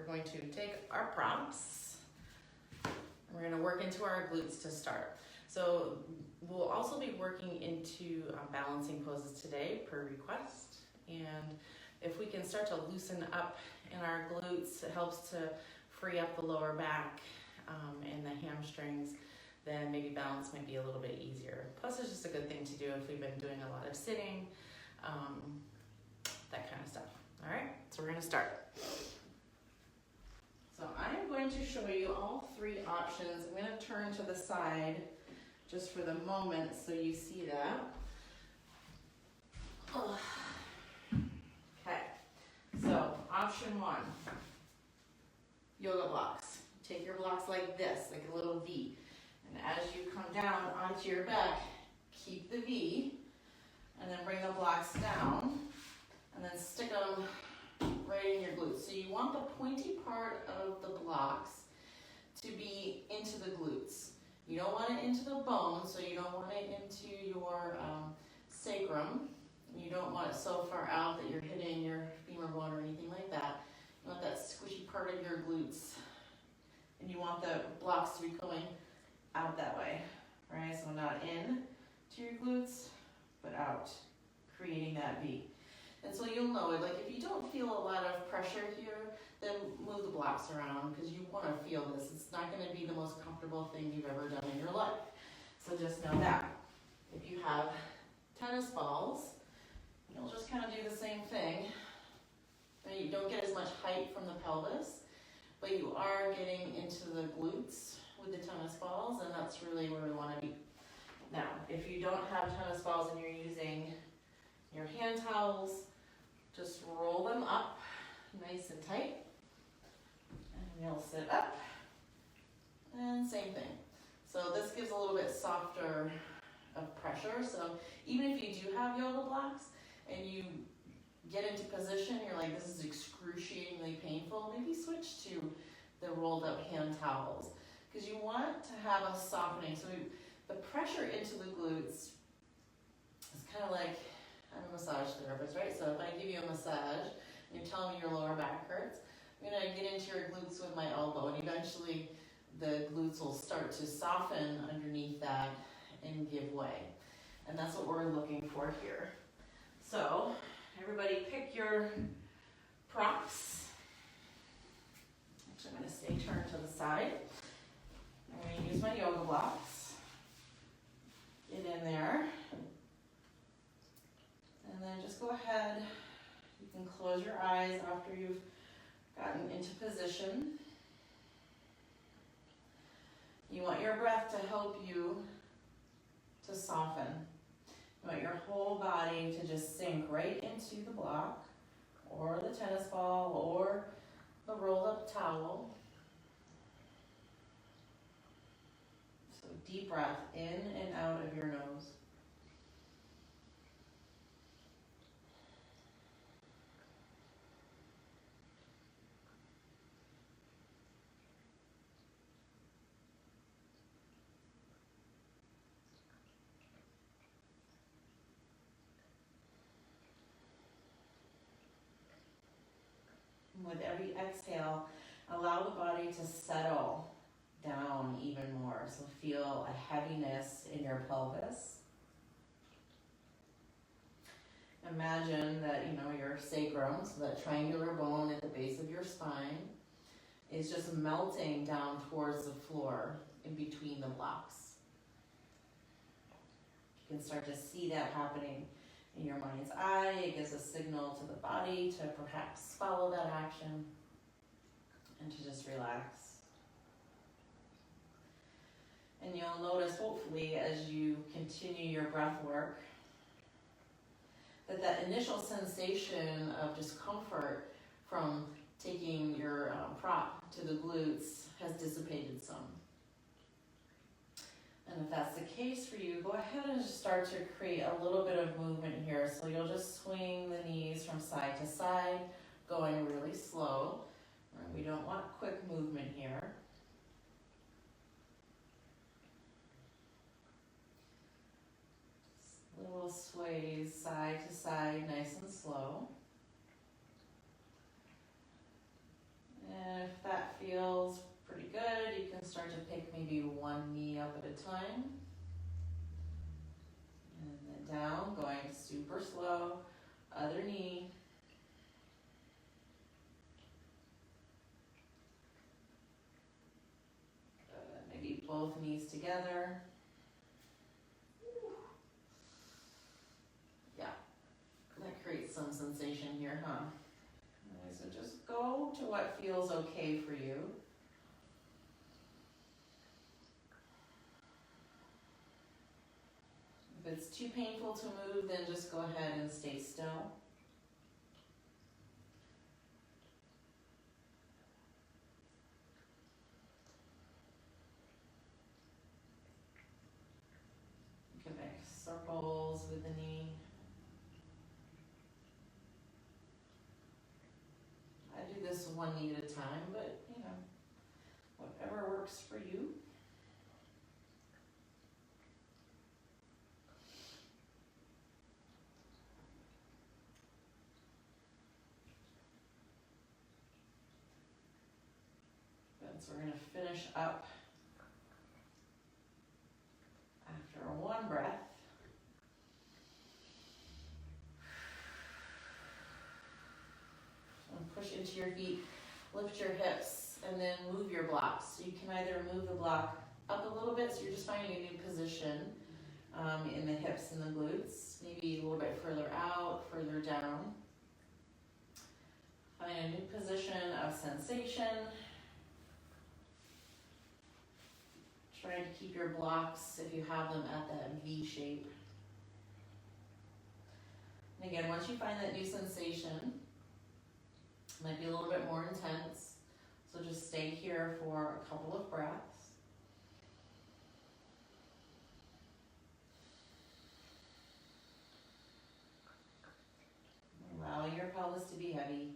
we're going to take our props and we're going to work into our glutes to start. So we'll also be working into balancing poses today per request. And if we can start to loosen up in our glutes, it helps to free up the lower back and the hamstrings, then maybe balance might be a little bit easier. Plus it's just a good thing to do if we've been doing a lot of sitting, that kind of stuff. All right, so we're gonna start. So I'm going to show you all three options. I'm gonna turn to the side just for the moment so you see that. Okay, so option one, yoga blocks. Take your blocks like this, like a little V. And as you come down onto your back, keep the V, and then bring the blocks down, and then stick them right in your glutes. So you want the pointy part of the blocks to be into the glutes. You don't want it into the bone, so you don't want it into your sacrum. You don't want it so far out that you're hitting your femur bone or anything like that. You want that squishy part of your glutes. And you want the blocks to be going out that way, right? So not in to your glutes, but out, creating that V. And so you'll know it, like if you don't feel a lot of pressure here, then move the blocks around because you want to feel this. It's not going to be the most comfortable thing you've ever done in your life. So just know that. If you have tennis balls, you'll just kind of do the same thing. And you don't get as much height from the pelvis, but you are getting into the glutes with the tennis balls, and that's really where we want to be. Now, if you don't have tennis balls and you're using your hand towels, just roll them up nice and tight, and you'll sit up, and same thing. So this gives a little bit softer of pressure, so even if you do have yoga blocks, and you get into position, you're like, this is excruciatingly painful, maybe switch to the rolled up hand towels. Because you want to have a softening. So the pressure into the glutes is kind of like, I'm a massage therapist, right? So if I give you a massage and you're telling me your lower back hurts, I'm going to get into your glutes with my elbow, and eventually the glutes will start to soften underneath that and give way. And that's what we're looking for here. So everybody pick your props. Actually, I'm going to stay turned to the side. I'm going to use my yoga blocks. Get in there. And then just go ahead. You can close your eyes after you've gotten into position. You want your breath to help you to soften. You want your whole body to just sink right into the block or the tennis ball or the rolled up towel. So deep breath in and out of your nose. With every exhale, allow the body to settle down even more. So feel a heaviness in your pelvis. Imagine that, your sacrum, so that triangular bone at the base of your spine, is just melting down towards the floor in between the blocks. You can start to see that happening in your mind's eye. It gives a signal to the body to perhaps follow that action and to just relax. And you'll notice, hopefully, as you continue your breath work, that initial sensation of discomfort from taking your prop to the glutes has dissipated some. And if that's the case for you, go ahead and just start to create a little bit of movement here. So you'll just swing the knees from side to side, going really slow. We don't want quick movement here. Little sways side to side, nice and slow. And maybe one knee up at a time. And then down, going super slow, other knee. Maybe both knees together. Yeah, that creates some sensation here, huh? Okay, so just go to what feels okay for you. If it's too painful to move, then just go ahead and stay still. You can make circles with the knee. I do this one knee at a time, but you know, whatever works for you. So we're going to finish up after one breath. And push into your feet, lift your hips, and then move your blocks. So you can either move the block up a little bit, so you're just finding a new position in the hips and the glutes, maybe a little bit further out, further down. Find a new position of sensation. Try to keep your blocks, if you have them, at that V shape. And again, once you find that new sensation, it might be a little bit more intense, so just stay here for a couple of breaths. Allow your pelvis to be heavy.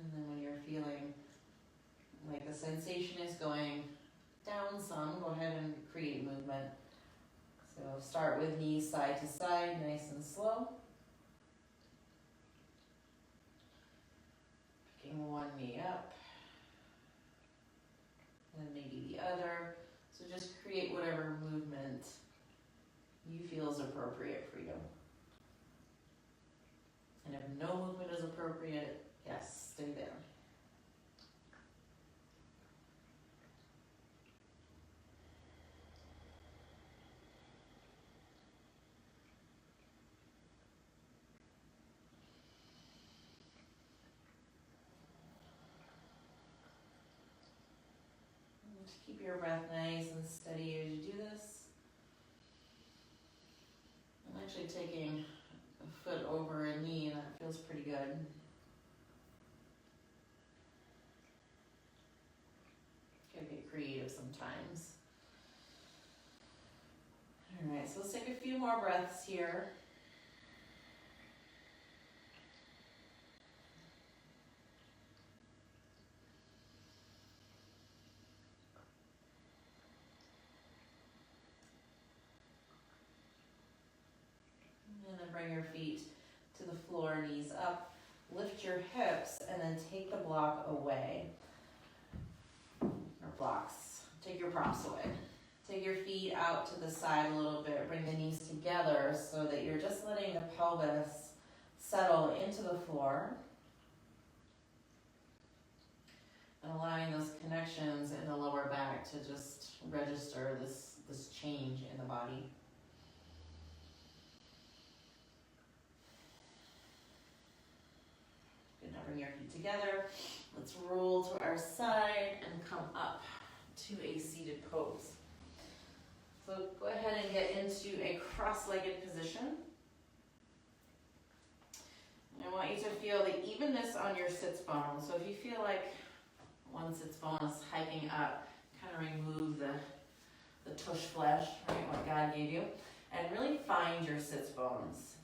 And then when you're feeling like the sensation is going down some, go ahead and create movement. So start with knees side to side, nice and slow. Picking one knee up, and maybe the other. So just create whatever movement you feel is appropriate for you. And if no movement is appropriate, yes, stay there. Just keep your breath nice and steady as you do this. I'm actually taking a foot over a knee, and that feels pretty good. Gotta get creative sometimes. All right, so let's take a few more breaths here. And then bring your feet to the floor, knees up. Lift your hips, and then take the block away. Or blocks. Take your props away. Take your feet out to the side a little bit. Bring the knees together so that you're just letting the pelvis settle into the floor. And allowing those connections in the lower back to just register this change in the body. Good, now bring your feet together. Let's roll to our side and come up to a seated pose. So go ahead and get into a cross-legged position. And I want you to feel the evenness on your sits bone. So if you feel like one sits bone is hiking up, kind of remove the tush flesh, right, what God gave you, and really find your sits bones.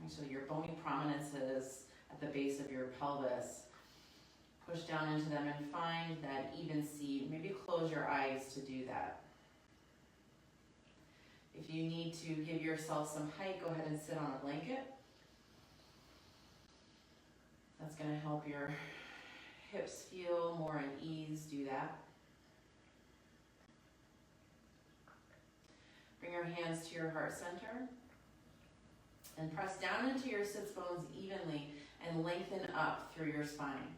So your bony prominences at the base of your pelvis. Push down into them and find that even seat. Maybe close your eyes to do that. If you need to give yourself some height, go ahead and sit on a blanket. That's going to help your hips feel more at ease. Do that. Bring your hands to your heart center and press down into your sits bones evenly and lengthen up through your spine.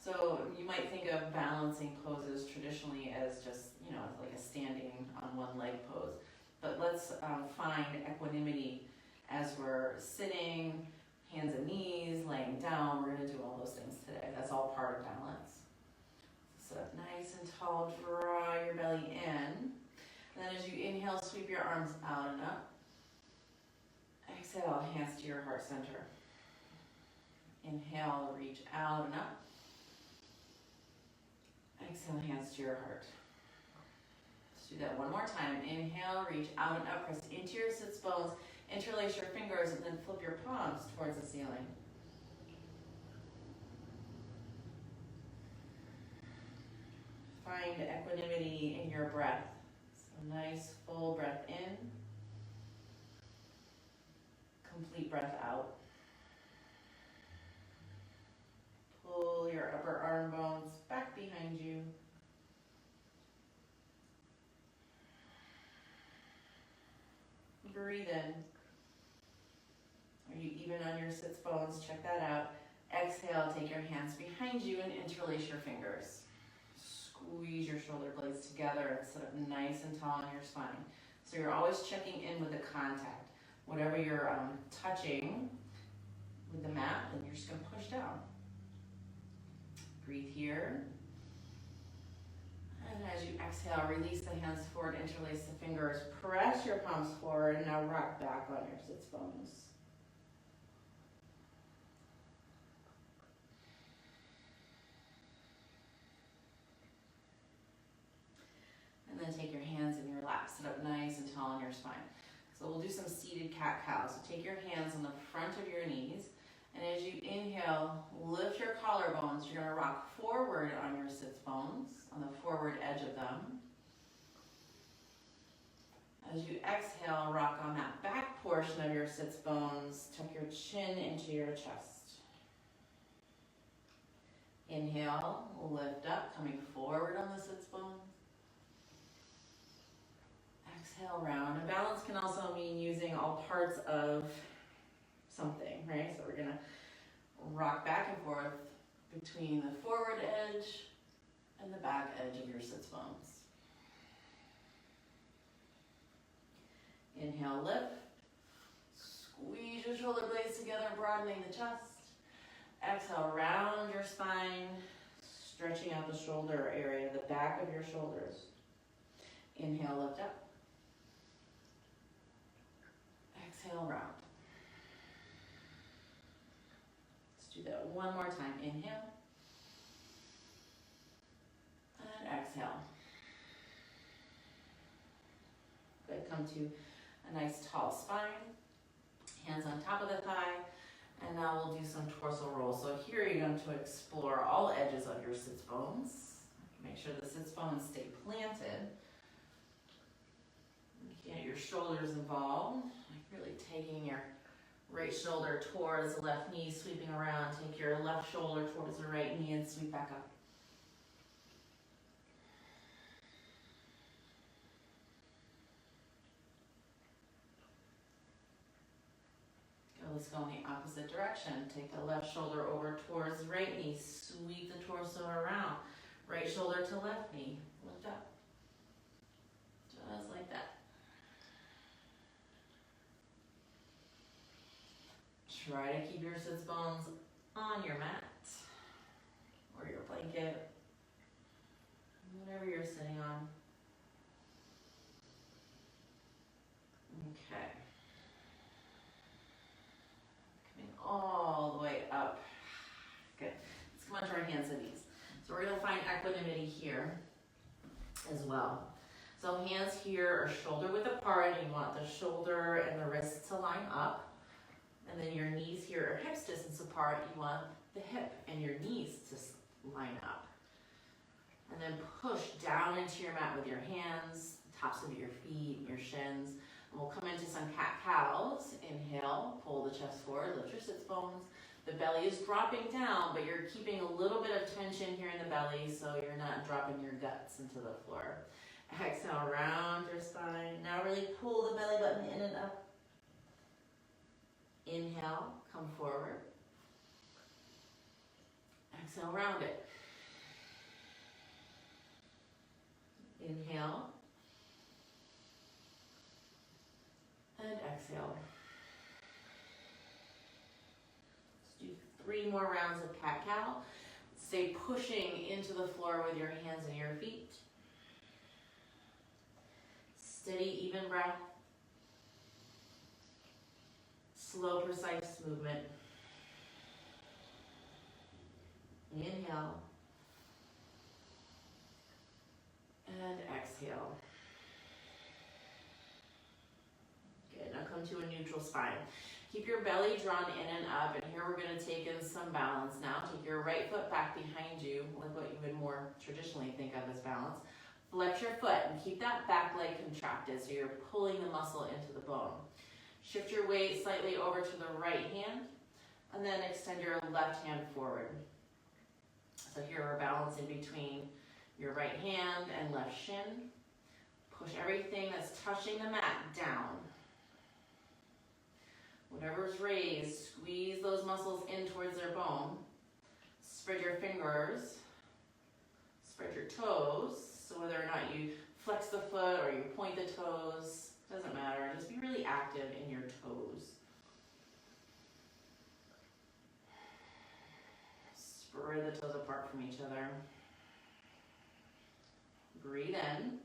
So you might think of balancing poses traditionally as just, like a standing on one leg pose. But let's find equanimity as we're sitting, hands and knees, laying down. We're going to do all those things today. That's all part of balance. Sit up nice and tall, draw your belly in. And then as you inhale, sweep your arms out and up. Exhale, hands to your heart center. Inhale, reach out and up. Exhale, hands to your heart. Let's do that one more time. Inhale, reach out and up, press into your sits bones, interlace your fingers, and then flip your palms towards the ceiling. Find equanimity in your breath. So nice full breath in. Complete breath out. Pull your upper arm bones back behind you. Breathe in. Are you even on your sits bones? Check that out. Exhale, take your hands behind you and interlace your fingers. Squeeze your shoulder blades together and sit up nice and tall on your spine. So you're always checking in with the contact. Whatever you're touching with the mat, then you're just going to push down. Breathe here. And as you exhale, release the hands forward, interlace the fingers, press your palms forward, and now rock back on your sits bones. And then take your hands in your lap, sit up nice and tall on your spine. So we'll do some seated cat-cow. So take your hands on the front of your knees, and as you inhale, lift your collarbones. You're going to rock forward on your sits bones, on the forward edge of them. As you exhale, rock on that back portion of your sits bones. Tuck your chin into your chest. Inhale, lift up, coming forward on the sits bones. Exhale, round. And balance can also mean using all parts of something, right? So we're going to rock back and forth between the forward edge and the back edge of your sits bones. Inhale, lift. Squeeze your shoulder blades together, broadening the chest. Exhale, round your spine, stretching out the shoulder area, the back of your shoulders. Inhale, lift up. Exhale, round. Let's do that one more time. Inhale. And exhale. Good. Come to a nice tall spine. Hands on top of the thigh. And now we'll do some torso rolls. So here you're going to explore all edges of your sits bones. Make sure the sits bones stay planted. Get your shoulders involved. Really taking your right shoulder towards the left knee, sweeping around. Take your left shoulder towards the right knee and sweep back up. Let's go in the opposite direction. Take the left shoulder over towards the right knee. Sweep the torso around. Right shoulder to left knee. Lift up. Just like that. Try to keep your sits bones on your mat or your blanket, whatever you're sitting on. Okay. All the way up. Good. Let's come onto our hands and knees. So we're going to find equanimity here as well. So hands here are shoulder width apart. You want the shoulder and the wrists to line up. And then your knees here are hips distance apart. You want the hip and your knees to line up. And then push down into your mat with your hands, tops of your feet, your shins. And we'll come into some cat-cows. Inhale, pull the chest forward, lift your sits bones. The belly is dropping down, but you're keeping a little bit of tension here in the belly so you're not dropping your guts into the floor. Exhale, round your spine. Now really pull the belly button in and up. Inhale, come forward. Exhale, round it. Inhale. And exhale. Let's do 3 more rounds of cat-cow. Stay pushing into the floor with your hands and your feet. Steady, even breath. Slow, precise movement. Inhale. And exhale. Good, now come to a neutral spine. Keep your belly drawn in and up, and here we're going to take in some balance now. Take your right foot back behind you, like what you would more traditionally think of as balance. Flex your foot and keep that back leg contracted so you're pulling the muscle into the bone. Shift your weight slightly over to the right hand, and then extend your left hand forward. So here we're balancing between your right hand and left shin. Push everything that's touching the mat down. Whatever's raised, squeeze those muscles in towards their bone. Spread your fingers. Spread your toes. So whether or not you flex the foot or you point the toes, doesn't matter. Just be really active in your toes. Spread the toes apart from each other. Breathe in.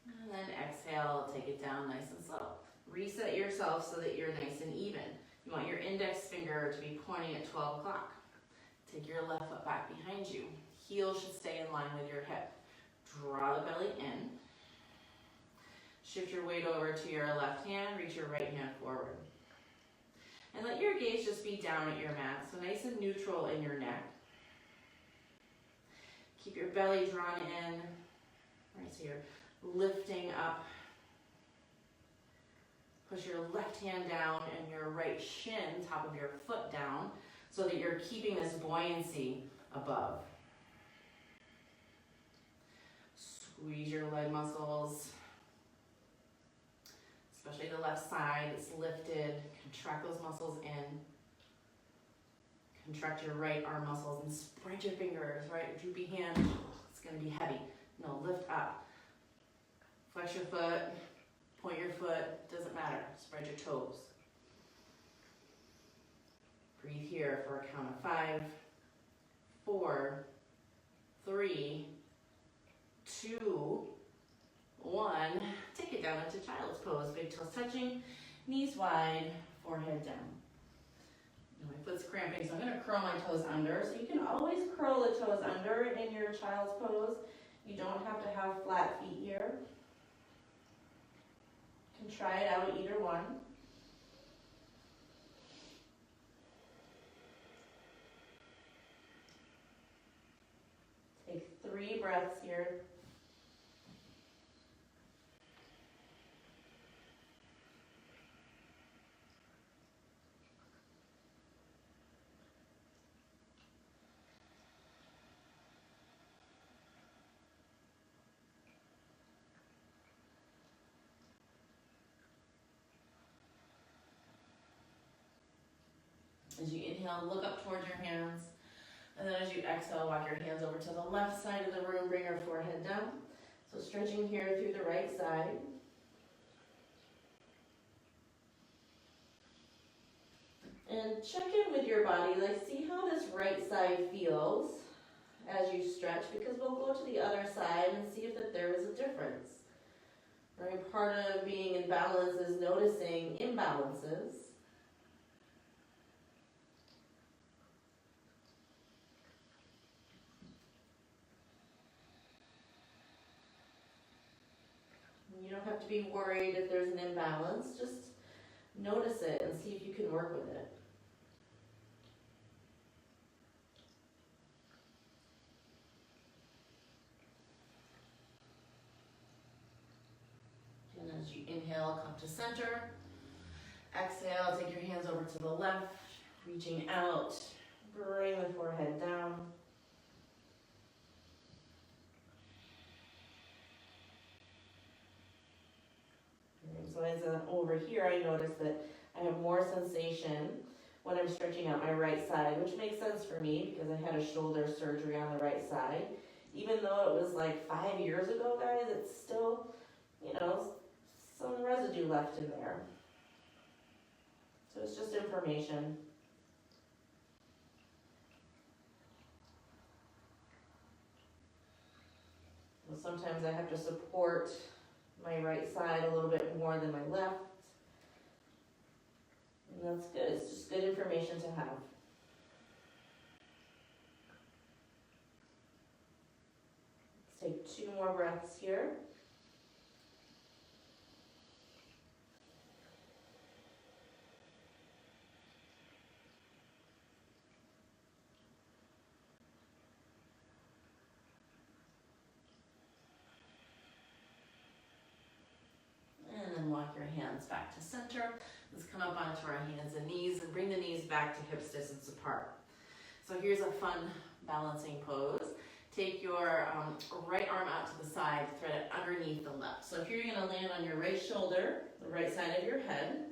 And then exhale, take it down nice and slow. Reset yourself so that you're nice and even. You want your index finger to be pointing at 12 o'clock. Take your left foot back behind you. Heel should stay in line with your hip. Draw the belly in. Shift your weight over to your left hand. Reach your right hand forward. And let your gaze just be down at your mat, so nice and neutral in your neck. Keep your belly drawn in. Right, so you're lifting up. Push your left hand down and your right shin, top of your foot down, so that you're keeping this buoyancy above. Squeeze your leg muscles, especially the left side that's lifted. Contract those muscles in. Contract your right arm muscles and spread your fingers, right? Droopy hand, it's gonna be heavy. No, lift up. Flex your foot, point your foot, doesn't matter. Spread your toes. Breathe here for a count of 5, 4, 3, 2, 1. Take it down into child's pose. Big toes touching, knees wide, forehead down. My foot's cramping, so I'm going to curl my toes under. So you can always curl the toes under in your child's pose. You don't have to have flat feet here. You can try it out, either one. Take 3 breaths here. As you inhale, look up towards your hands. And then as you exhale, walk your hands over to the left side of the room, bring your forehead down. So stretching here through the right side. And check in with your body, like see how this right side feels as you stretch, because we'll go to the other side and see if that there is a difference. Right? Part of being in balance is noticing imbalances. You don't have to be worried if there's an imbalance, just notice it and see if you can work with it. As you inhale, come to center. Exhale, take your hands over to the left, reaching out, bring the forehead down. And so as I'm over here, I notice that I have more sensation when I'm stretching out my right side, which makes sense for me because I had a shoulder surgery on the right side. Even though it was like 5 years ago, guys, it's still, you know, some residue left in there. So it's just information. So sometimes I have to support my right side a little bit more than my left. And that's good. It's just good information to have. Let's take 2 more breaths here. And then walk your hands back to center. Let's come up onto our hands and knees and bring the knees back to hips distance apart. So here's a fun balancing pose. Take your right arm out to the side, thread it underneath the left. So here you're going to land on your right shoulder, the right side of your head.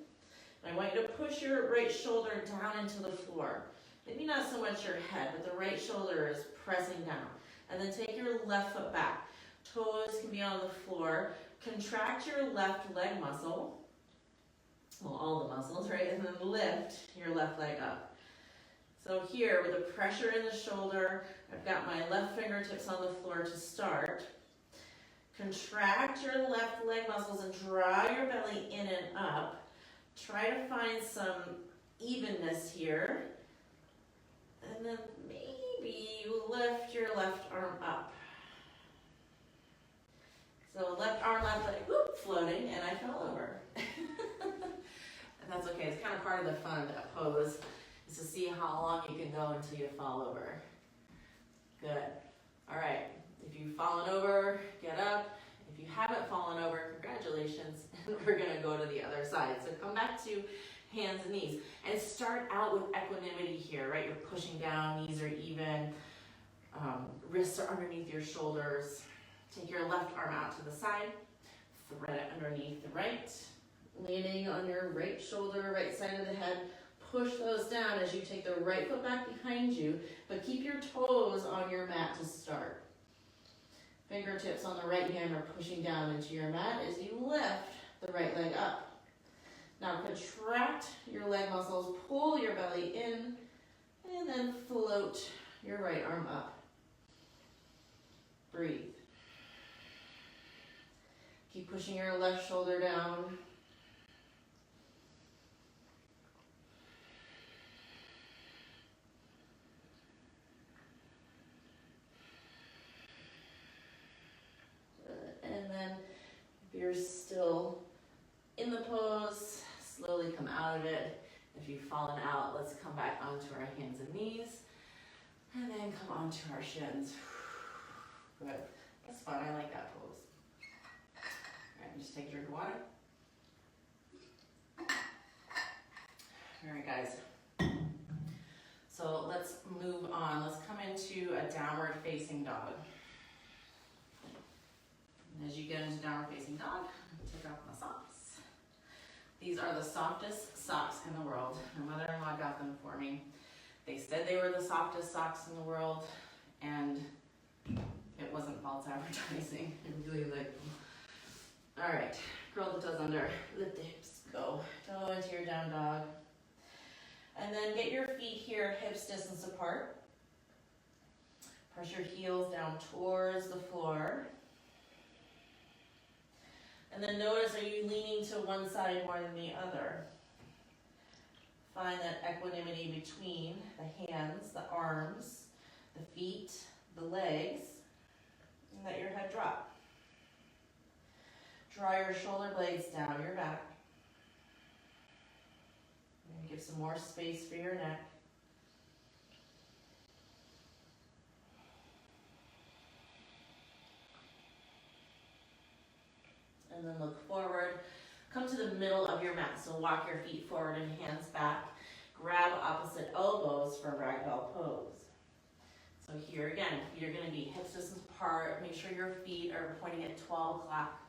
And I want you to push your right shoulder down into the floor. Maybe not so much your head, but the right shoulder is pressing down. And then take your left foot back. Toes can be on the floor. Contract your left leg muscle. Well, all the muscles, right? And then lift your left leg up. So here, with the pressure in the shoulder, I've got my left fingertips on the floor to start. Contract your left leg muscles and draw your belly in and up. Try to find some evenness here. And then maybe you lift your left arm up. So left arm, left leg, whoop, floating, and I fell over. And that's okay, it's kind of part of the fun of that pose, is to see how long you can go until you fall over. Good. All right, if you've fallen over, get up. If you haven't fallen over, congratulations. We're gonna go to the other side. So come back to hands and knees. And start out with equanimity here, right? You're pushing down, knees are even, wrists are underneath your shoulders. Take your left arm out to the side, thread it underneath the right, leaning on your right shoulder, right side of the head. Push those down as you take the right foot back behind you, but keep your toes on your mat to start. Fingertips on the right hand are pushing down into your mat as you lift the right leg up. Now contract your leg muscles, pull your belly in, and then float your right arm up. Breathe. Keep pushing your left shoulder down. And then if you're still in the pose, slowly come out of it. If you've fallen out, let's come back onto our hands and knees. And then come onto our shins. Good. That's fun. I like that pose. All right, just take a drink of water. All right, guys. So let's move on. Let's come into a downward facing dog. And as you get into downward facing dog, take off my socks. These are the softest socks in the world. My mother-in-law got them for me. They said they were the softest socks in the world, and it wasn't false advertising. I really like them. All right, curl the toes under, lift the hips, go. Go into your down dog. And then get your feet here, hips distance apart. Press your heels down towards the floor. And then notice, are you leaning to one side more than the other? Find that equanimity between the hands, the arms, the feet, the legs, and let your head drop. Draw your shoulder blades down your back. And give some more space for your neck. And then look forward. Come to the middle of your mat. So walk your feet forward and hands back. Grab opposite elbows for ragdoll pose. So here again, feet are going to be hips distance apart. Make sure your feet are pointing at 12 o'clock.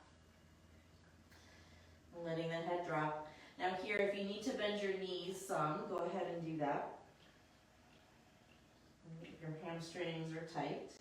Letting the head drop. Now here, if you need to bend your knees some, go ahead and do that. Your hamstrings are tight.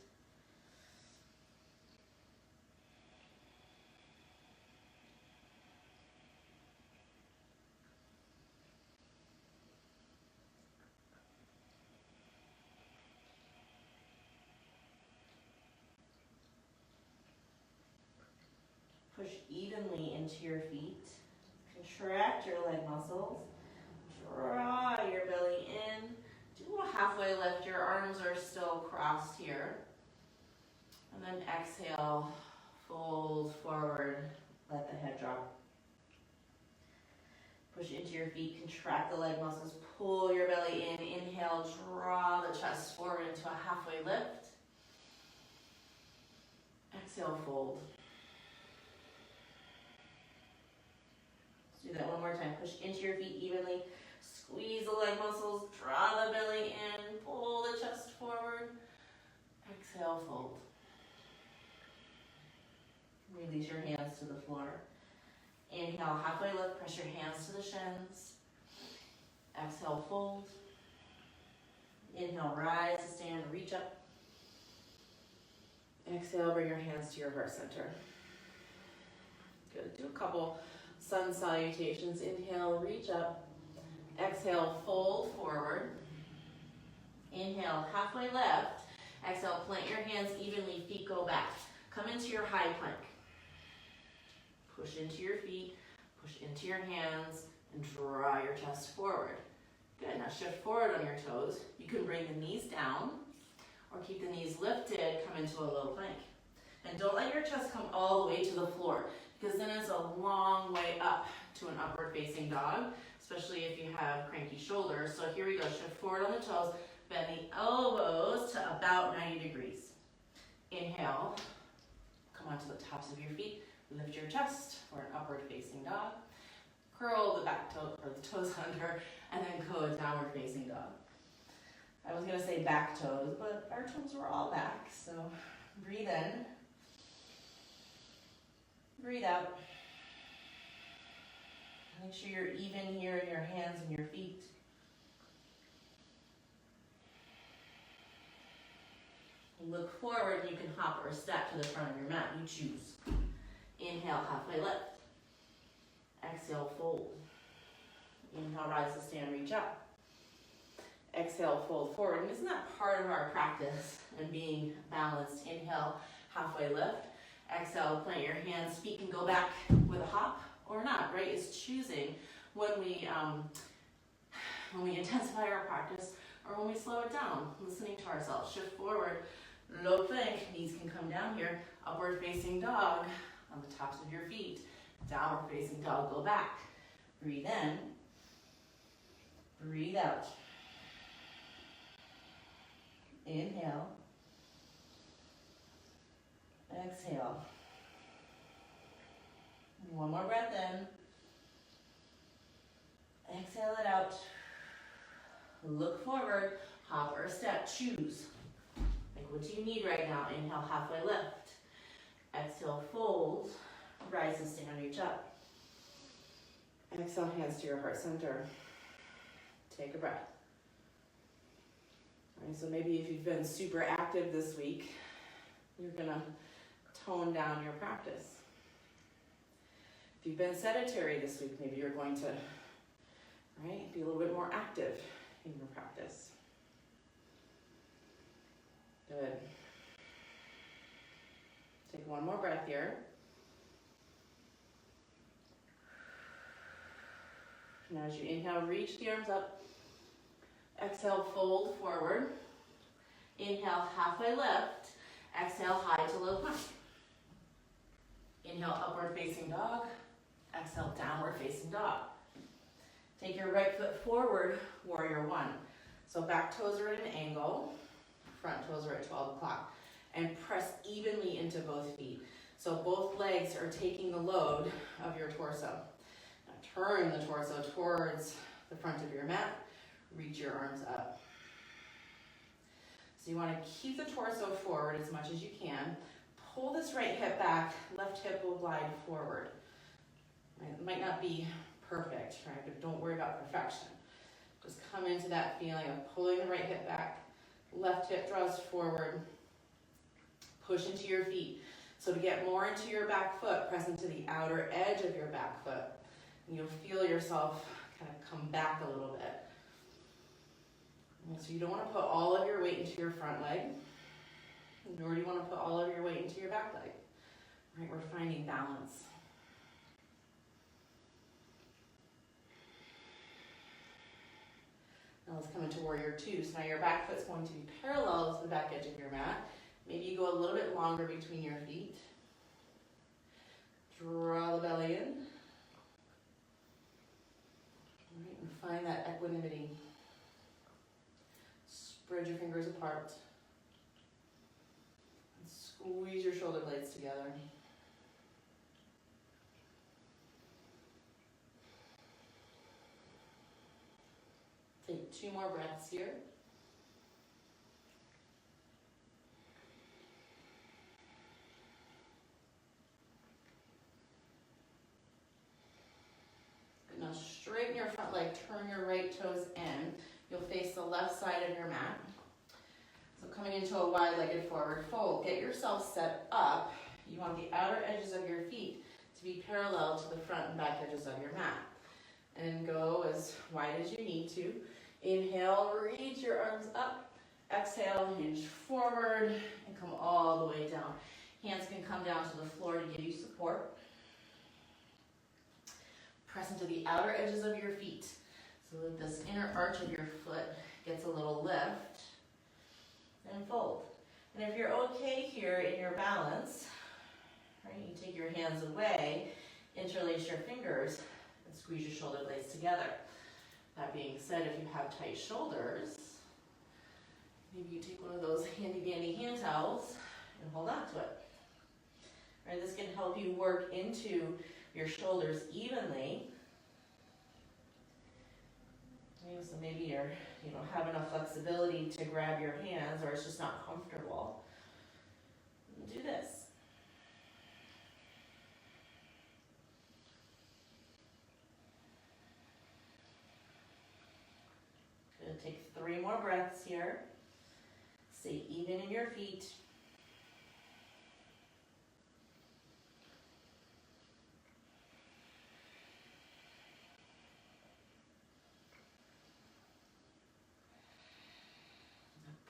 Push evenly into your feet. Contract your leg muscles. Draw your belly in. Do a halfway lift. Your arms are still crossed here. And then exhale, fold forward, let the head drop. Push into your feet, contract the leg muscles, pull your belly in. Inhale, draw the chest forward into a halfway lift. Exhale, fold. Do that one more time. Push into your feet evenly. Squeeze the leg muscles. Draw the belly in. Pull the chest forward. Exhale, fold. Release your hands to the floor. Inhale, halfway lift. Press your hands to the shins. Exhale, fold. Inhale, rise to stand. Reach up. Exhale, bring your hands to your heart center. Good. Do a couple sun salutations. Inhale, reach up. Exhale, fold forward. Inhale, halfway left. Exhale, plant your hands evenly, feet go back. Come into your high plank. Push into your feet, push into your hands, and draw your chest forward. Good, now shift forward on your toes. You can bring the knees down, or keep the knees lifted, come into a low plank. And don't let your chest come all the way to the floor, because then it's a long way up to an upward facing dog, especially if you have cranky shoulders. So here we go, shift forward on the toes, bend the elbows to about 90 degrees. Inhale, come onto the tops of your feet, lift your chest for an upward facing dog. Curl the back toe or the toes under, and then go a downward facing dog. I was gonna say back toes, but our toes were all back, so breathe in. Breathe out. Make sure you're even here in your hands and your feet. Look forward, you can hop or step to the front of your mat, you choose. Inhale, halfway lift. Exhale, fold. Inhale, rise to stand, reach up. Exhale, fold forward. And isn't that part of our practice and being balanced? Inhale, halfway lift. Exhale, plant your hands, feet can go back with a hop or not, right? It's choosing when we intensify our practice or when we slow it down, listening to ourselves. Shift forward, low plank, knees can come down here, upward facing dog on the tops of your feet, downward facing dog, go back. Breathe in, breathe out. Inhale, exhale. One more breath in. Exhale it out. Look forward, hop or step, choose. Like, what do you need right now? Inhale, halfway lift. Exhale, fold. Rise and stand, reach up. Exhale, hands to your heart center. Take a breath. All right, so maybe if you've been super active this week, you're gonna tone down your practice. If you've been sedentary this week, maybe you're going to, right, be a little bit more active in your practice. Good. Take one more breath here. Now as you inhale, reach the arms up. Exhale, fold forward. Inhale, halfway lift. Exhale, high to low plank. Inhale, upward facing dog. Exhale, downward facing dog. Take your right foot forward, warrior one. So back toes are at an angle, front toes are at 12 o'clock. And press evenly into both feet. So both legs are taking the load of your torso. Now turn the torso towards the front of your mat. Reach your arms up. So you want to keep the torso forward as much as you can. Pull this right hip back, left hip will glide forward. Right? It might not be perfect, right? But don't worry about perfection. Just come into that feeling of pulling the right hip back, left hip draws forward, push into your feet. So to get more into your back foot, press into the outer edge of your back foot. And you'll feel yourself kind of come back a little bit. And so you don't want to put all of your weight into your front leg, nor do you want to put all of your weight into your back leg. Right? We're finding balance. Now let's come into warrior two. So now your back foot's going to be parallel to the back edge of your mat. Maybe you go a little bit longer between your feet. Draw the belly in. All right, and find that equanimity. Spread your fingers apart. And squeeze your shoulder blades together. Take 2 more breaths here. Good. Now straighten your front leg, turn your right toes in. You'll face the left side of your mat. So coming into a wide-legged forward fold, get yourself set up. You want the outer edges of your feet to be parallel to the front and back edges of your mat. And go as wide as you need to. Inhale, reach your arms up. Exhale, hinge forward and come all the way down. Hands can come down to the floor to give you support. Press into the outer edges of your feet so that this inner arch of your foot gets a little lift. And fold. And if you're okay here in your balance, right, you take your hands away, interlace your fingers, and squeeze your shoulder blades together. That being said, if you have tight shoulders, maybe you take one of those handy-dandy hand towels and hold on to it. Right, this can help you work into your shoulders evenly. So maybe you don't have enough flexibility to grab your hands, or it's just not comfortable. Do this. Good. Take 3 more breaths here. Stay even in your feet.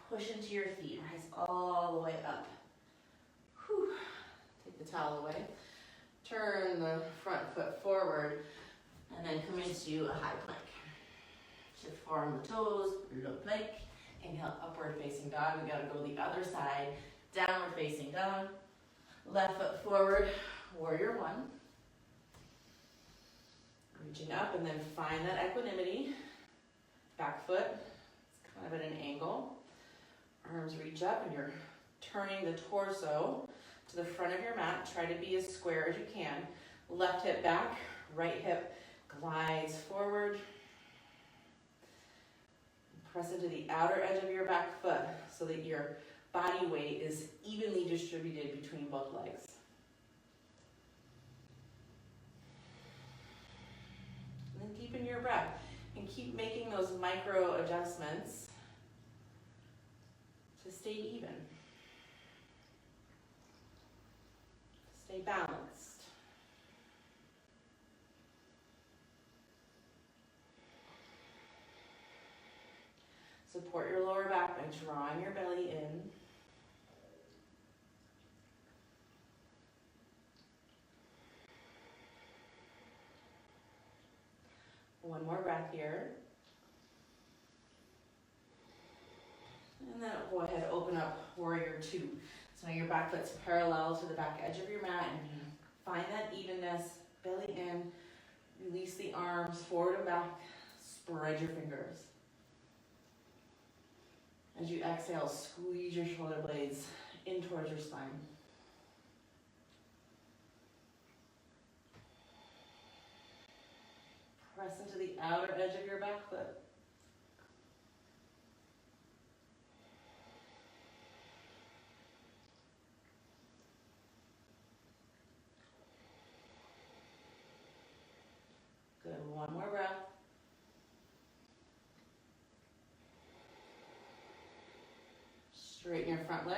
Push into your feet, rise all the way up. Whew. Take the towel away. Turn the front foot forward and then come into a high plank. Shift forward on the toes, low plank. Inhale, upward facing dog. We gotta go the other side. Downward facing dog. Left foot forward, warrior one. Reaching up and then find that equanimity. Back foot, it's kind of at an angle. Arms reach up and you're turning the torso to the front of your mat. Try to be as square as you can. Left hip back, right hip glides forward. Press into the outer edge of your back foot so that your body weight is evenly distributed between both legs. And then deepen your breath and keep making those micro adjustments to stay even, stay balanced. Support your lower back by drawing your belly in. One more breath here. And then go ahead, open up warrior two. So now your back foot's parallel to the back edge of your mat, and find that evenness, belly in, release the arms forward and back, spread your fingers. As you exhale, squeeze your shoulder blades in towards your spine. Press into the outer edge of your back foot. Good, one more breath. Straighten your front leg.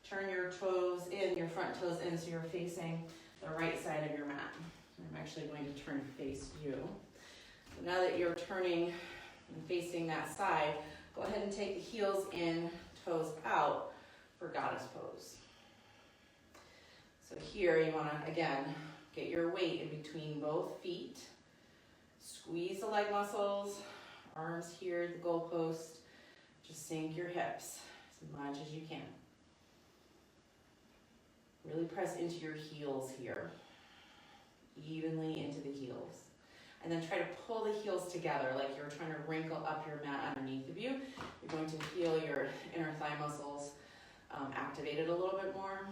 Turn your toes in, your front toes in, so you're facing the right side of your mat. I'm actually going to turn face you. So now that you're turning and facing that side, go ahead and take the heels in, toes out for goddess pose. So here you want to, again, get your weight in between both feet. Squeeze the leg muscles, arms here at the goalpost. Just sink your hips as much as you can. Really press into your heels here, evenly into the heels. And then try to pull the heels together like you're trying to wrinkle up your mat underneath of you. You're going to feel your inner thigh muscles activated a little bit more.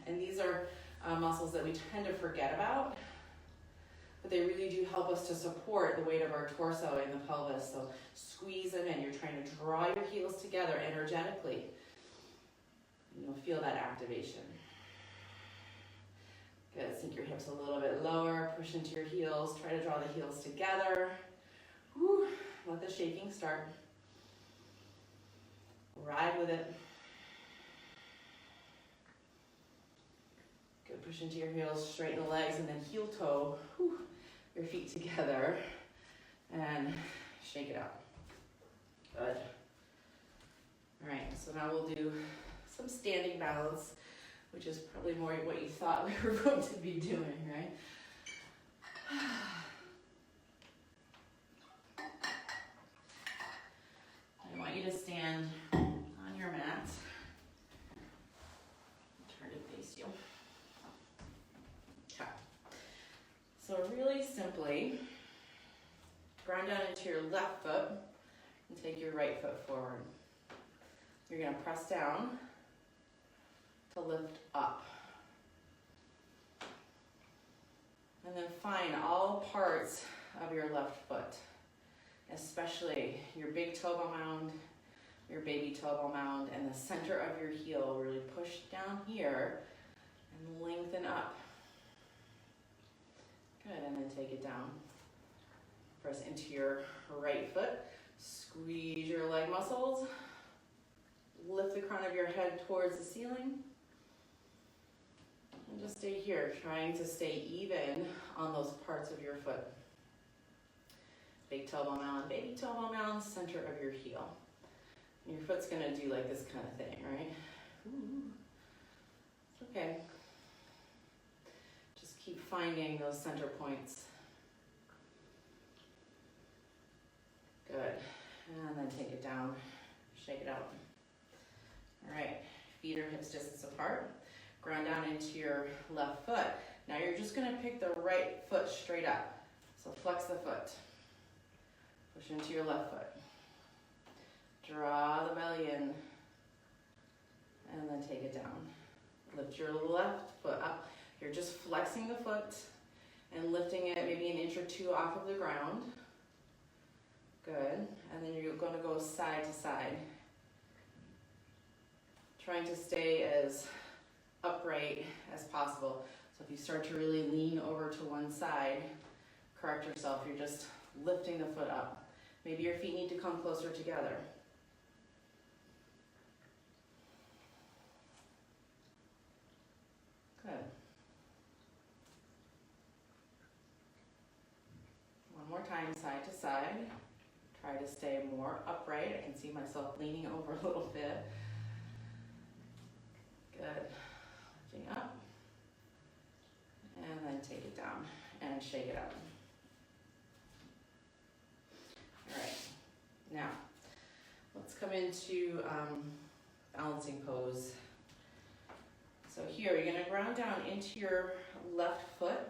And these are muscles that we tend to forget about, but they really do help us to support the weight of our torso and the pelvis. So squeeze them in. You're trying to draw your heels together energetically. You'll feel that activation. Good, sink your hips a little bit lower, push into your heels, try to draw the heels together. Whew. Let the shaking start. Ride with it. Good, push into your heels, straighten the legs, and then heel toe your feet together and shake it out. Good. All right, so now we'll do some standing balance, which is probably more what you thought we were going to be doing, right? I want you to stand on your mat. Turn to face you. Okay. So really simply, ground down into your left foot and take your right foot forward. You're going to press down to lift up. And then find all parts of your left foot, especially your big toe ball mound, your baby toe ball mound, and the center of your heel. Really push down here and lengthen up. Good, and then take it down. Press into your right foot. Squeeze your leg muscles. Lift the crown of your head towards the ceiling. And just stay here, trying to stay even on those parts of your foot. Big toe ball mound, baby toe ball mound, center of your heel. And your foot's gonna do like this kind of thing, right? Ooh. It's okay. Just keep finding those center points. Good. And then take it down, shake it out. All right, feet are hips distance apart. Ground down into your left foot. Now you're just gonna pick the right foot straight up. So flex the foot. Push into your left foot. Draw the belly in. And then take it down. Lift your left foot up. You're just flexing the foot and lifting it maybe an inch or two off of the ground. Good. And then you're gonna go side to side. Trying to stay as upright as possible. So if you start to really lean over to one side, correct yourself. You're just lifting the foot up. Maybe your feet need to come closer together. Good. One more time, side to side. Try to stay more upright. I can see myself leaning over a little bit. Good. Lifting up. And then take it down and shake it out. All right. Now, let's come into balancing pose. So here, you're going to ground down into your left foot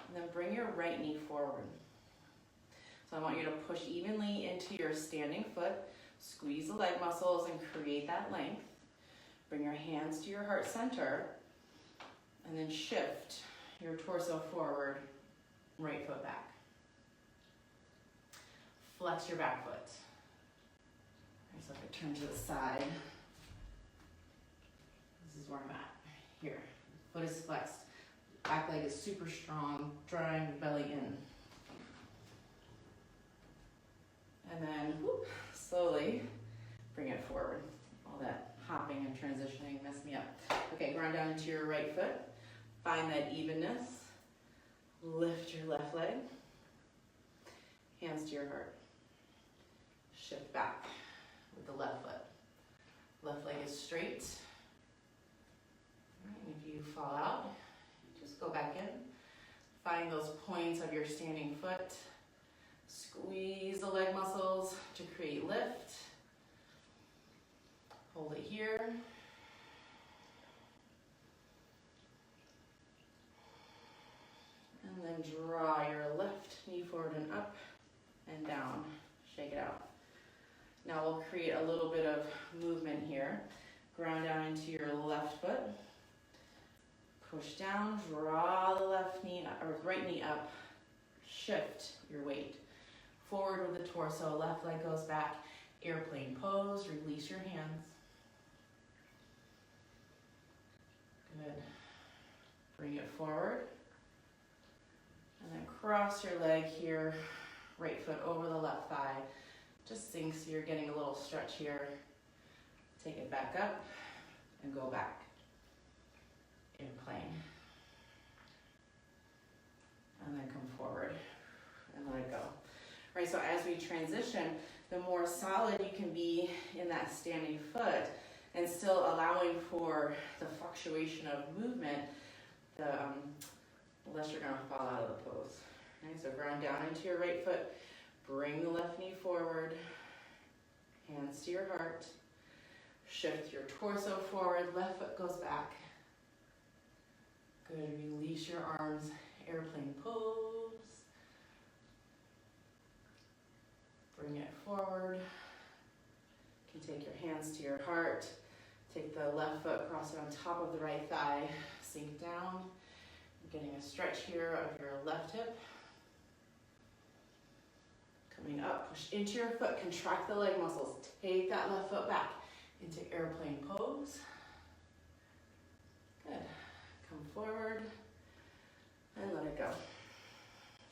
and then bring your right knee forward. So I want you to push evenly into your standing foot, squeeze the leg muscles and create that length. Bring your hands to your heart center and then shift your torso forward, right foot back. flex your back foot. So if I turn to the side, this is where I'm at. Here, foot is flexed. Back leg is super strong, drawing the belly in. And then whoop, slowly bring it forward. All that hopping and transitioning messed me up. Okay, ground down into your right foot. Find that evenness. Lift your left leg. Hands to your heart. Shift back with the left foot. Left leg is straight. And if you fall out, just go back in. Find those points of your standing foot. Squeeze the leg muscles to create lift. Hold it here. And then draw your left knee forward and up and down. Shake it out. Now we'll create a little bit of movement here. Ground down into your left foot. Push down, draw the left knee or right knee up. Shift your weight. Forward with the torso, left leg goes back. Airplane pose, release your hands. Good. Bring it forward. And then cross your leg here, right foot over the left thigh. Just sink so you're getting a little stretch here. Take it back up and go back. Airplane. And then come forward and let it go. Right, so as we transition, the more solid you can be in that standing foot and still allowing for the fluctuation of movement, the less you're gonna fall out of the pose. Right, so ground down into your right foot, bring the left knee forward, hands to your heart, shift your torso forward, left foot goes back. Good, release your arms, airplane pose. Bring it forward. You can take your hands to your heart. Take the left foot, cross it on top of the right thigh. Sink down. You're getting a stretch here of your left hip. Coming up, push into your foot, contract the leg muscles. Take that left foot back into airplane pose. Good. Come forward and let it go.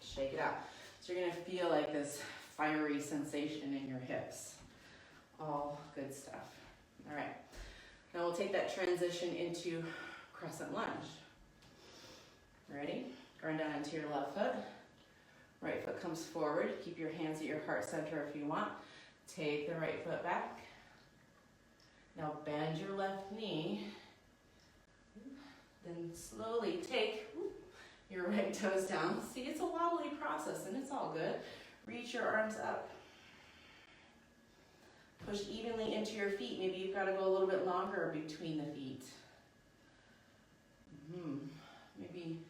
Shake it out. So you're gonna feel like this fiery sensation in your hips. All good stuff. All right. Now we'll take that transition into crescent lunge. Ready? Ground down into your left foot. Right foot comes forward. Keep your hands at your heart center if you want. Take the right foot back. Now bend your left knee. Then slowly take your right toes down. See, it's a wobbly process and it's all good. Reach your arms up. Push evenly into your feet. Maybe you've got to go a little bit longer between the feet. Maybe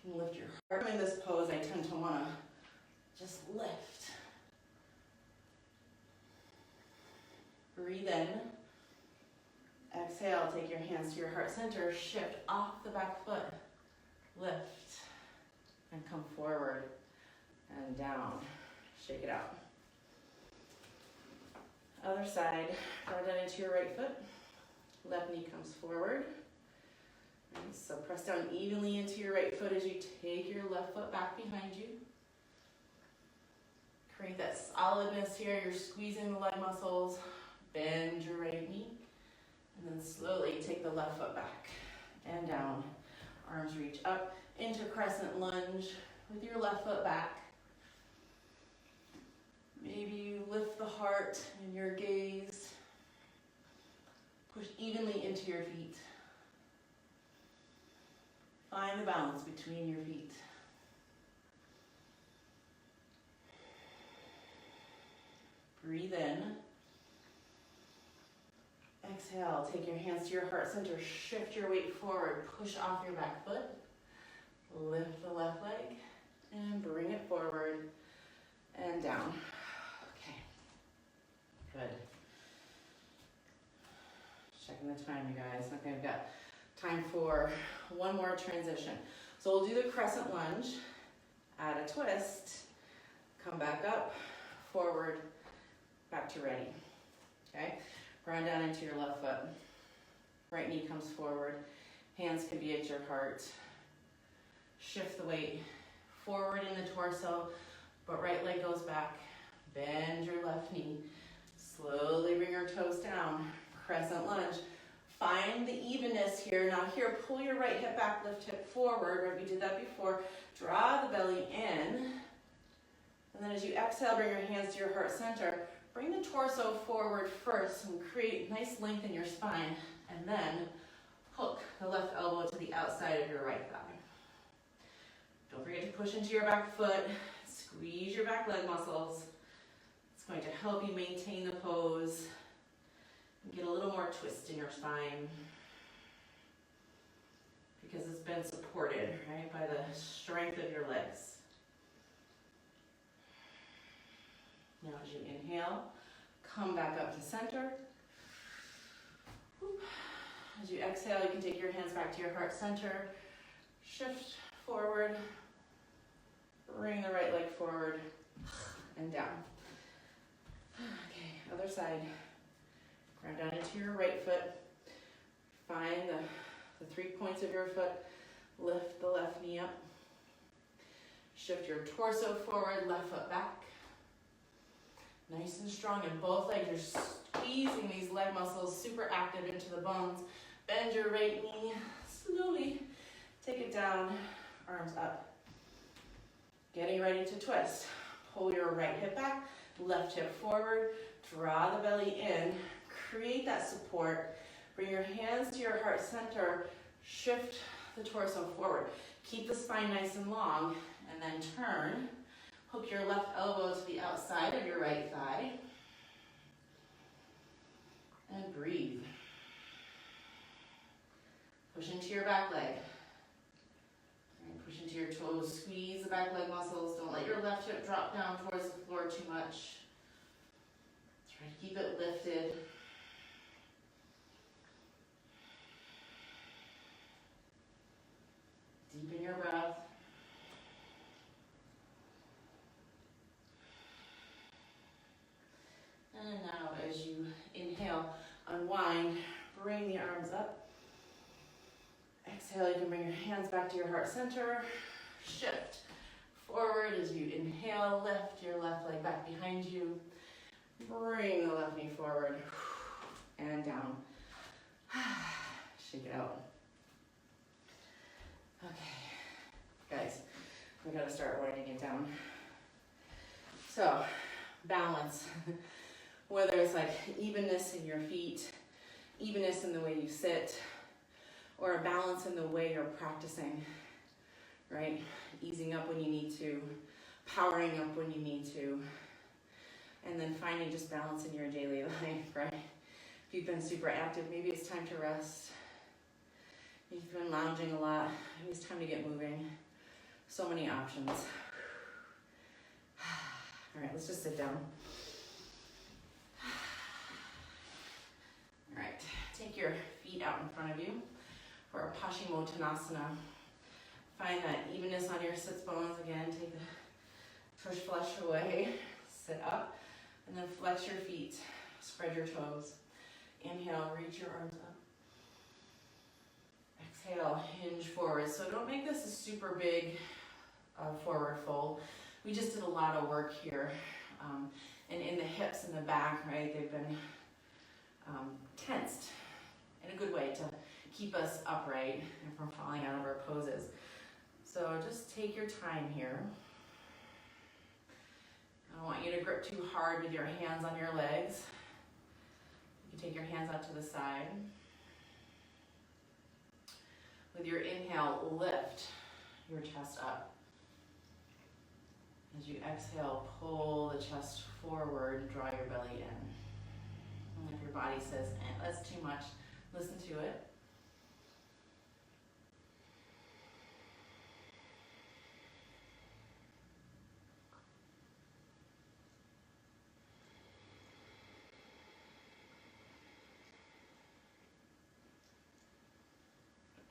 you can lift your heart. In this pose, I tend to want to just lift. Breathe in. Exhale, take your hands to your heart center. Shift off the back foot. Lift. And come forward. And down. Shake it out. Other side. Ground down into your right foot. Left knee comes forward. And so press down evenly into your right foot as you take your left foot back behind you. Create that solidness here. You're squeezing the leg muscles. Bend your right knee. And then slowly take the left foot back and down. Arms reach up into crescent lunge with your left foot back. Maybe you lift the heart and your gaze. Push evenly into your feet. Find the balance between your feet. Breathe in. Exhale, take your hands to your heart center. Shift your weight forward. Push off your back foot. Lift the left leg and bring it forward and down. Okay, good. Checking the time, you guys. Okay, I've got time for one more transition. So we'll do the crescent lunge, add a twist, come back up, forward, back to ready. Okay? Ground down into your left foot. Right knee comes forward. Hands can be at your heart. Shift the weight forward in the torso, but right leg goes back. Bend your left knee. Slowly bring your toes down. Crescent lunge. Find the evenness here. Now here, pull your right hip back, lift hip forward. Right, we did that before. Draw the belly in. And then as you exhale, bring your hands to your heart center. Bring the torso forward first and create nice length in your spine. And then hook the left elbow to the outside of your right thigh. Don't forget to push into your back foot. Squeeze your back leg muscles. It's going to help you maintain the pose and get a little more twist in your spine because it's been supported, right, by the strength of your legs. Now as you inhale, come back up to center. As you exhale, you can take your hands back to your heart center. Shift forward. Bring the right leg forward and down. Okay, other side. Ground down into your right foot. Find the 3 points of your foot. Lift the left knee up. Shift your torso forward, left foot back. Nice and strong in both legs. You're squeezing these leg muscles, super active into the bones. Bend your right knee. Slowly take it down, arms up. Getting ready to twist. Pull your right hip back, left hip forward. Draw the belly in. Create that support. Bring your hands to your heart center. Shift the torso forward. Keep the spine nice and long, and then turn. Hook your left elbow to the outside of your right thigh. And breathe. Push into your back leg. And push into your toes. Squeeze the back leg muscles. Don't let your left hip drop down towards the floor too much. Try to keep it lifted. Deepen your breath. And now as you inhale, unwind, bring the arms up. Exhale, you can bring your hands back to your heart center. Shift forward as you inhale, lift your left leg back behind you. Bring the left knee forward and down. Shake it out. Okay, guys, we gotta start winding it down. So, balance. Whether it's like evenness in your feet, evenness in the way you sit, or a balance in the way you're practicing, right? Easing up when you need to, powering up when you need to, and then finding just balance in your daily life, right? If you've been super active, maybe it's time to rest. If you've been lounging a lot, maybe it's time to get moving. So many options. All right, let's just sit down. All right, take your feet out in front of you for a Paschimottanasana. Find that evenness on your sits bones again. Take the tush flesh away. Sit up, and then flex your feet. Spread your toes. Inhale, reach your arms up. Exhale, hinge forward. So don't make this a super big forward fold. We just did a lot of work here. And in the hips and the back, right, they've been tensed in a good way to keep us upright and from falling out of our poses. So just take your time here. I don't want you to grip too hard with your hands on your legs. You can take your hands out to the side. With your inhale, lift your chest up. As you exhale, pull the chest forward, draw your belly in. And if your body says, that's too much, listen to it.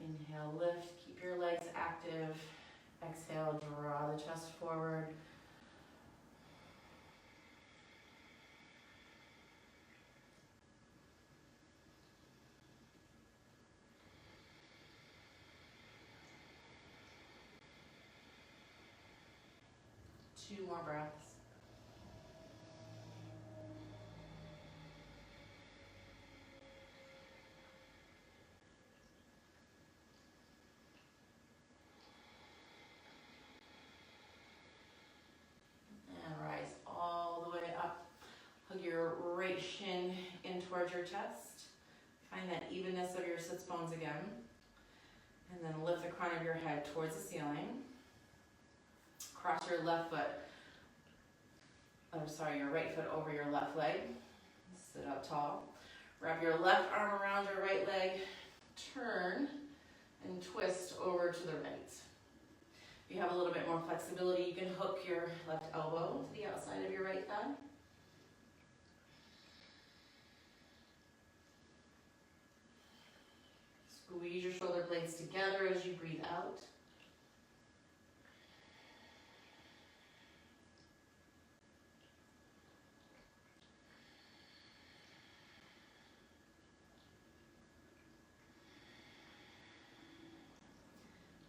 Inhale, lift, keep your legs active. Exhale, draw the chest forward. 2 more breaths. And rise all the way up. Hug your right shin in towards your chest. Find that evenness of your sits bones again. And then lift the crown of your head towards the ceiling. Cross your left foot, your right foot over your left leg. Sit up tall. Wrap your left arm around your right leg. Turn and twist over to the right. If you have a little bit more flexibility, you can hook your left elbow to the outside of your right thigh. Squeeze your shoulder blades together as you breathe out.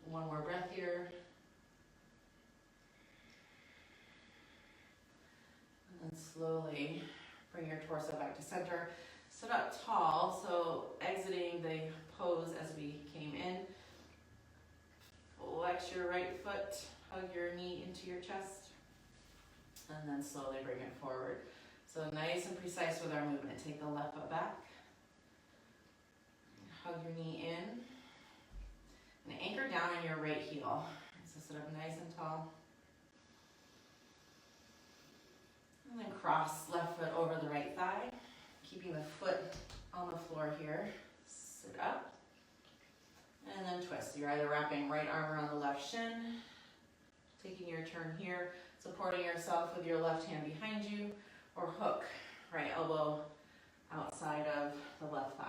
One more breath here. And then slowly bring your torso back to center. Sit up tall, so exiting the pose as we came in. Flex your right foot, hug your knee into your chest, and then slowly bring it forward. So nice and precise with our movement. Take the left foot back, hug your knee in, and anchor down on your right heel. So sit up nice and tall. And then cross left foot over the right thigh, keeping the foot on the floor here. Sit up. And then twist. You're either wrapping right arm around the left shin, taking your turn here, supporting yourself with your left hand behind you, or hook right elbow outside of the left thigh.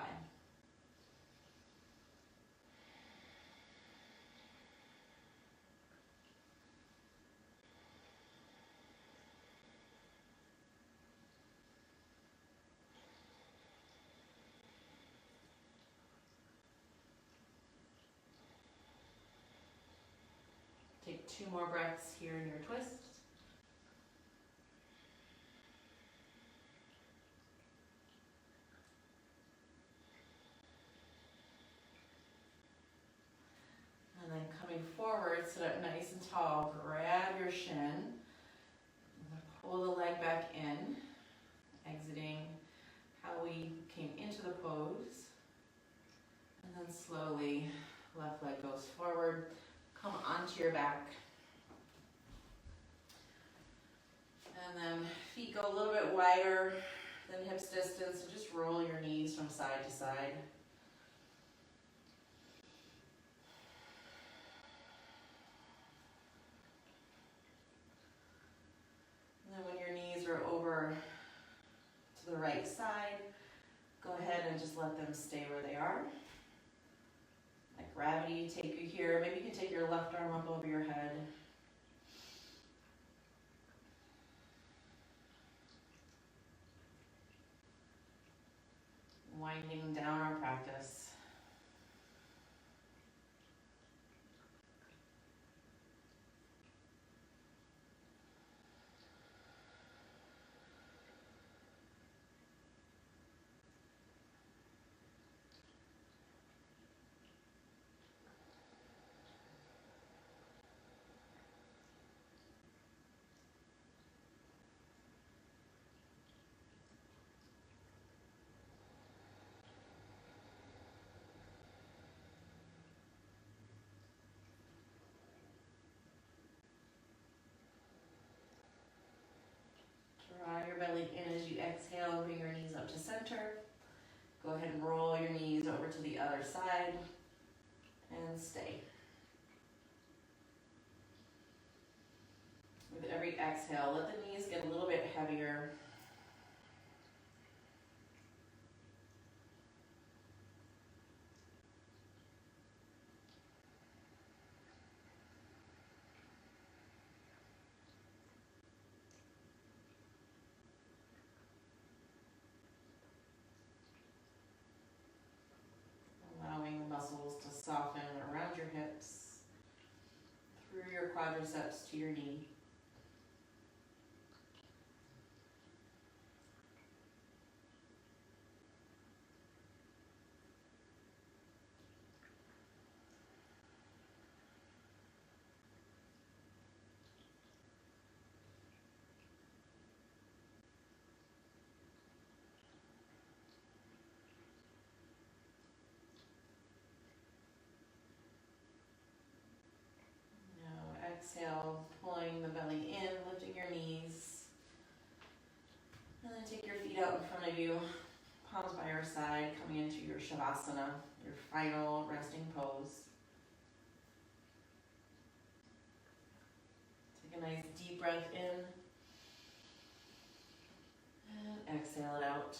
Take 2 more breaths here in your twist. And then coming forward, sit up nice and tall, grab your shin, and pull the leg back in, exiting how we came into the pose. And then slowly, left leg goes forward. Come onto your back. And then feet go a little bit wider than hips distance, so just roll your knees from side to side. And then when your knees are over to the right side, go ahead and just let them stay where they are. Let gravity take you here. Maybe you can take your left arm up over your head. Winding down our practice. Draw your belly in as you exhale, bring your knees up to center. Go ahead and roll your knees over to the other side and stay. With every exhale, let the knees get a little bit heavier. Allowing the muscles to soften around your hips, through your quadriceps to your knee. Exhale, pulling the belly in, lifting your knees. And then take your feet out in front of you, palms by your side, coming into your Shavasana, your final resting pose. Take a nice deep breath in. And exhale it out.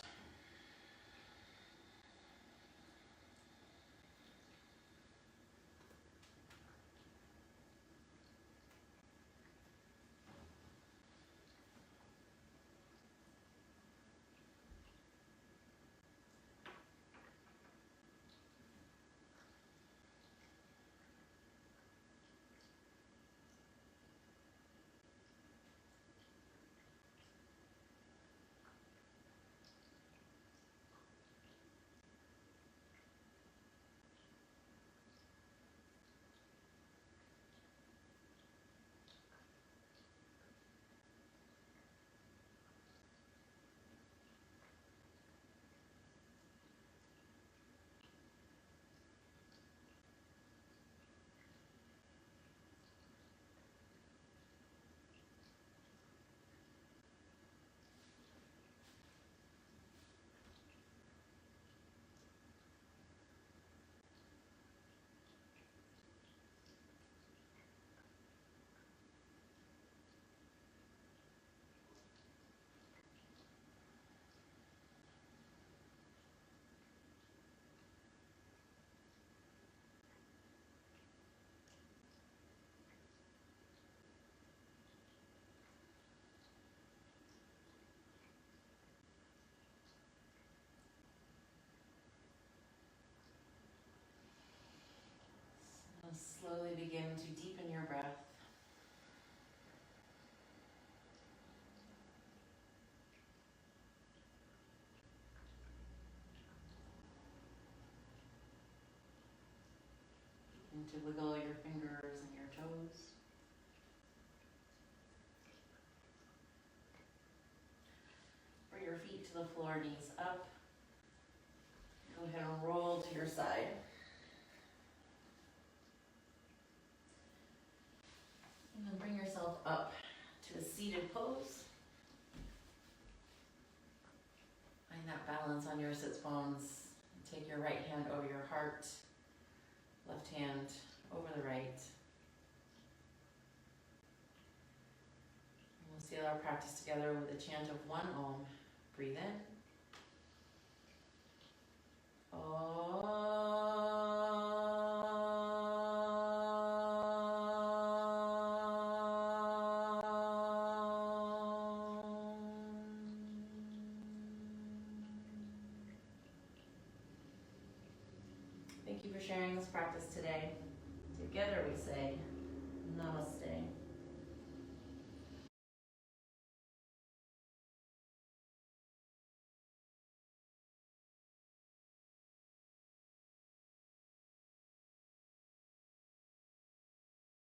So slowly begin to deepen your breath. And to wiggle your fingers and your toes. Bring your feet to the floor, knees up. Go ahead and roll to your side. And then bring yourself up to a seated pose. Find that balance on your sits bones. Take your right hand over your heart, left hand over the right. And we'll seal our practice together with a chant of one Om. Breathe in. Thank you for sharing this practice today. Together we say, Namaste.